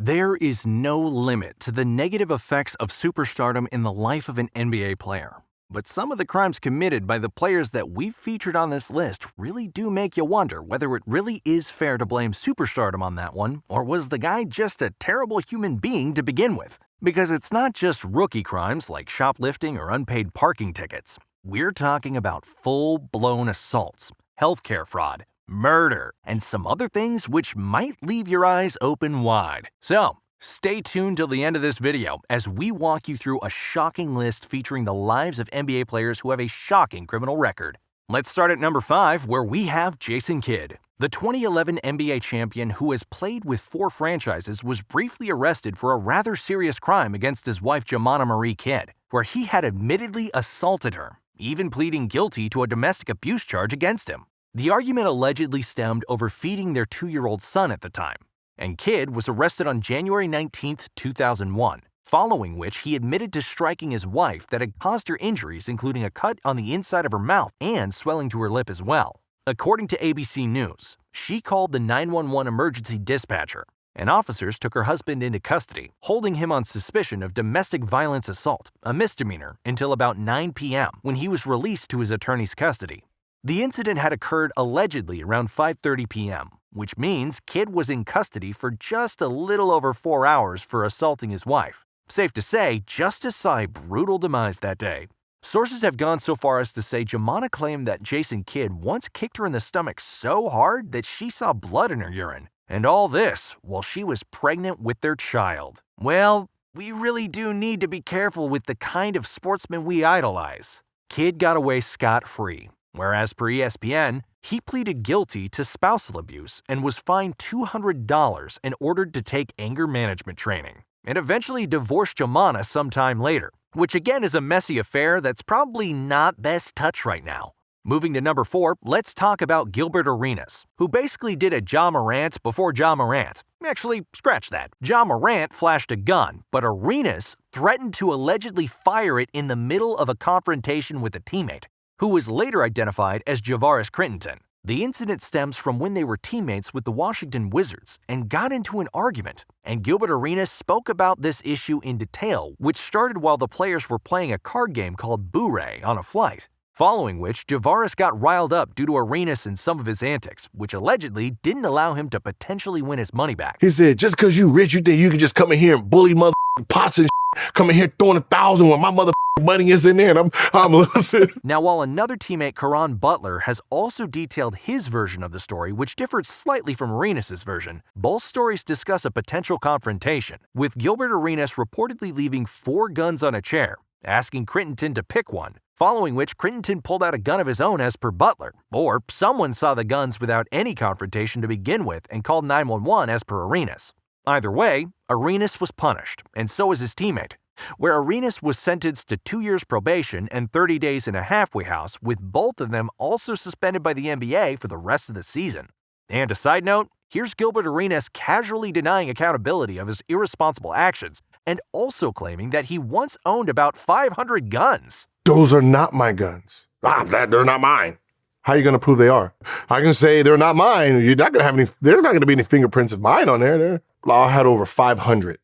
There is no limit to the negative effects of superstardom in the life of an NBA player. But some of the crimes committed by the players that we've featured on this list really do make you wonder whether it really is fair to blame superstardom on that one, or was the guy just a terrible human being to begin with? Because it's not just rookie crimes like shoplifting or unpaid parking tickets. We're talking about full-blown assaults, healthcare fraud, murder, and some other things which might leave your eyes open wide. So, stay tuned till the end of this video as we walk you through a shocking list featuring the lives of NBA players who have a shocking criminal record. Let's start at number 5, where we have Jason Kidd. The 2011 NBA champion who has played with 4 franchises was briefly arrested for a rather serious crime against his wife Jamana Marie Kidd, where he had admittedly assaulted her, even pleading guilty to a domestic abuse charge against him. The argument allegedly stemmed over feeding their 2-year-old son at the time, and Kidd was arrested on January 19, 2001, following which he admitted to striking his wife that had caused her injuries, including a cut on the inside of her mouth and swelling to her lip as well. According to ABC News, she called the 911 emergency dispatcher, and officers took her husband into custody, holding him on suspicion of domestic violence assault, a misdemeanor, until about 9 p.m. when he was released to his attorney's custody. The incident had occurred allegedly around 5:30 p.m., which means Kidd was in custody for just a little over 4 hours for assaulting his wife. Safe to say, justice saw a brutal demise that day. Sources have gone so far as to say Jamana claimed that Jason Kidd once kicked her in the stomach so hard that she saw blood in her urine. And all this while she was pregnant with their child. Well, we really do need to be careful with the kind of sportsmen we idolize. Kidd got away scot-free, whereas per ESPN, he pleaded guilty to spousal abuse and was fined $200 and ordered to take anger management training, and eventually divorced Jamana sometime later, which again is a messy affair that's probably not best touched right now. Moving to number 4, let's talk about Gilbert Arenas, who basically did a Ja Morant before Ja Morant. Actually, scratch that. Ja Morant flashed a gun, but Arenas threatened to allegedly fire it in the middle of a confrontation with a teammate, who was later identified as Javaris Crittenton. The incident stems from when they were teammates with the Washington Wizards and got into an argument, and Gilbert Arenas spoke about this issue in detail, which started while the players were playing a card game called Boo-Ray on a flight. Following which, Javaris got riled up due to Arenas and some of his antics, which allegedly didn't allow him to potentially win his money back. He said, just because you rich, you think you can just come in here and bully mother pots and come in here throwing 1,000 when my mother money is in there and I'm listening. Now, while another teammate, Caron Butler, has also detailed his version of the story, which differed slightly from Arenas' version, both stories discuss a potential confrontation, with Gilbert Arenas reportedly leaving 4 guns on a chair, asking Crittenton to pick one, following which Crittenton pulled out a gun of his own as per Butler, or someone saw the guns without any confrontation to begin with and called 911 as per Arenas. Either way, Arenas was punished, and so was his teammate, where Arenas was sentenced to 2 years probation and 30 days in a halfway house, with both of them also suspended by the NBA for the rest of the season. And a side note, here's Gilbert Arenas casually denying accountability of his irresponsible actions and also claiming that he once owned about 500 guns. Those are not my guns. They're not mine. How are you going to prove they are? I can say they're not mine. You're not going to have any. There's not going to be any fingerprints of mine on there. I had over 500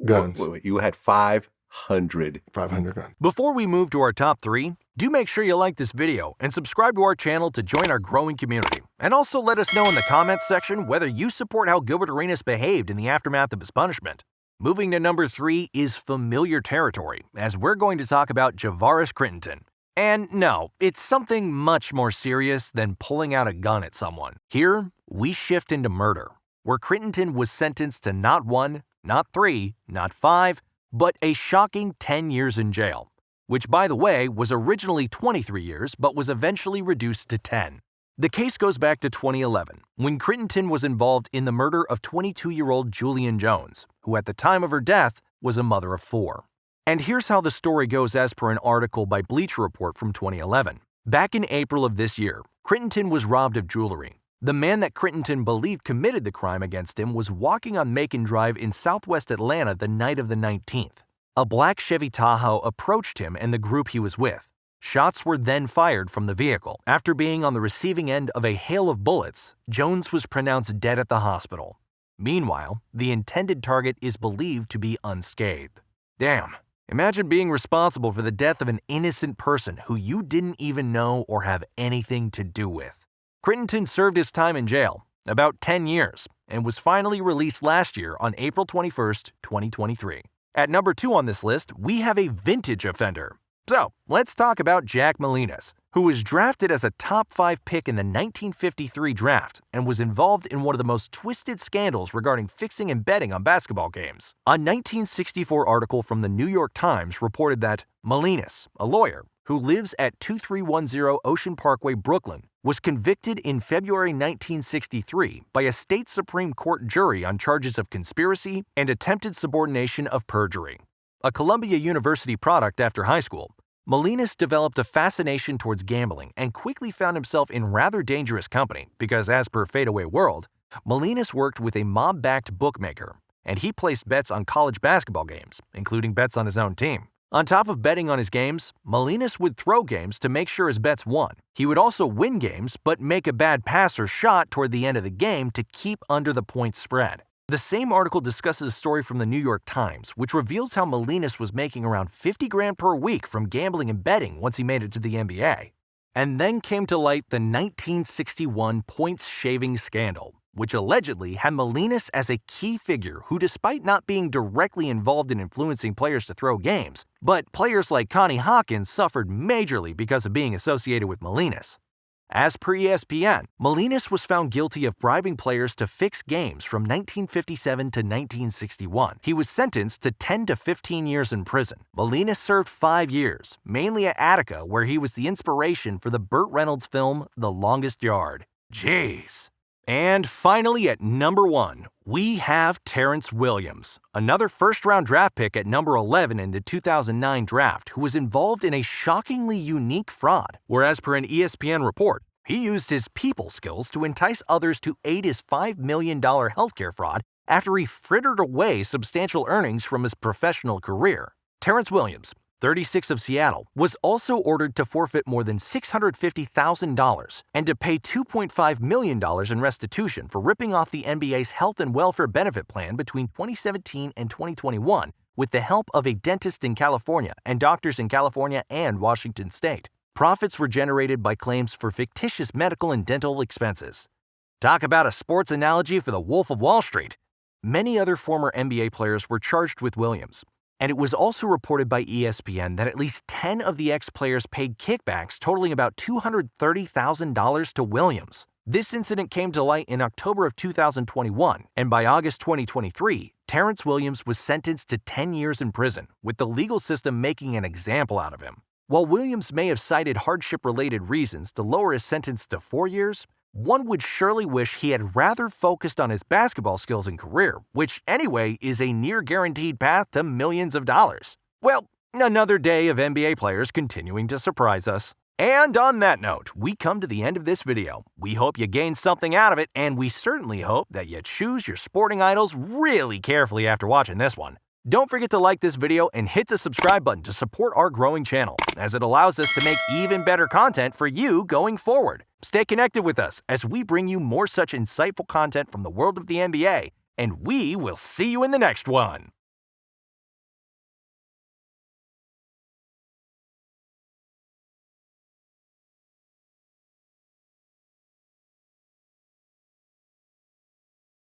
guns. Wait, you had 500. 500 guns. Before we move to our top 3, do make sure you like this video and subscribe to our channel to join our growing community. And also let us know in the comments section whether you support how Gilbert Arenas behaved in the aftermath of his punishment. Moving to number 3 is familiar territory, as we're going to talk about Javaris Crittenton. And no, it's something much more serious than pulling out a gun at someone. Here, we shift into murder, where Crittenton was sentenced to not 1, not 3, not 5, but a shocking 10 years in jail, which, by the way, was originally 23 years but was eventually reduced to 10. The case goes back to 2011, when Crittenton was involved in the murder of 22-year-old Julian Jones, who at the time of her death was a mother of 4. And here's how the story goes as per an article by Bleacher Report from 2011. Back in April of this year, Crittenton was robbed of jewelry. The man that Crittenton believed committed the crime against him was walking on Macon Drive in southwest Atlanta the night of the 19th. A black Chevy Tahoe approached him and the group he was with. Shots were then fired from the vehicle. After being on the receiving end of a hail of bullets, Jones was pronounced dead at the hospital. Meanwhile, the intended target is believed to be unscathed. Damn. Imagine being responsible for the death of an innocent person who you didn't even know or have anything to do with. Crittenton served his time in jail, about 10 years, and was finally released last year on April 21st, 2023. At number 2 on this list, we have a vintage offender. So, let's talk about Jack Molinas, who was drafted as a top 5 pick in the 1953 draft and was involved in one of the most twisted scandals regarding fixing and betting on basketball games. A 1964 article from the New York Times reported that Molinas, a lawyer who lives at 2310 Ocean Parkway, Brooklyn, was convicted in February 1963 by a state Supreme Court jury on charges of conspiracy and attempted subordination of perjury. A Columbia University product after high school, Molinas developed a fascination towards gambling and quickly found himself in rather dangerous company because, as per Fadeaway World, Molinas worked with a mob-backed bookmaker, and he placed bets on college basketball games, including bets on his own team. On top of betting on his games, Molinas would throw games to make sure his bets won. He would also win games but make a bad pass or shot toward the end of the game to keep under the point spread. The same article discusses a story from the New York Times, which reveals how Molinas was making around $50,000 per week from gambling and betting once he made it to the NBA. And then came to light the 1961 points-shaving scandal, which allegedly had Molinas as a key figure who, despite not being directly involved in influencing players to throw games, but players like Connie Hawkins suffered majorly because of being associated with Molinas. As per ESPN, Molinas was found guilty of bribing players to fix games from 1957 to 1961. He was sentenced to 10 to 15 years in prison. Molinas served 5 years, mainly at Attica, where he was the inspiration for the Burt Reynolds film The Longest Yard. Jeez. And finally, at number 1, we have Terrence Williams, another first-round draft pick at number 11 in the 2009 draft, who was involved in a shockingly unique fraud, where, as per an ESPN report, he used his people skills to entice others to aid his $5 million healthcare fraud after he frittered away substantial earnings from his professional career. Terrence Williams, 36 of Seattle, was also ordered to forfeit more than $650,000 and to pay $2.5 million in restitution for ripping off the NBA's health and welfare benefit plan between 2017 and 2021 with the help of a dentist in California and doctors in California and Washington State. Profits were generated by claims for fictitious medical and dental expenses. Talk about a sports analogy for the Wolf of Wall Street. Many other former NBA players were charged with Williams. And it was also reported by ESPN that at least 10 of the ex-players paid kickbacks totaling about $230,000 to Williams. This incident came to light in October of 2021, and by August 2023, Terrence Williams was sentenced to 10 years in prison, with the legal system making an example out of him. While Williams may have cited hardship-related reasons to lower his sentence to 4 years, one would surely wish he had rather focused on his basketball skills and career, which anyway is a near-guaranteed path to millions of dollars. Well, another day of NBA players continuing to surprise us. And on that note, we come to the end of this video. We hope you gained something out of it, and we certainly hope that you choose your sporting idols really carefully after watching this one. Don't forget to like this video and hit the subscribe button to support our growing channel, as it allows us to make even better content for you going forward. Stay connected with us as we bring you more such insightful content from the world of the NBA, and we will see you in the next one.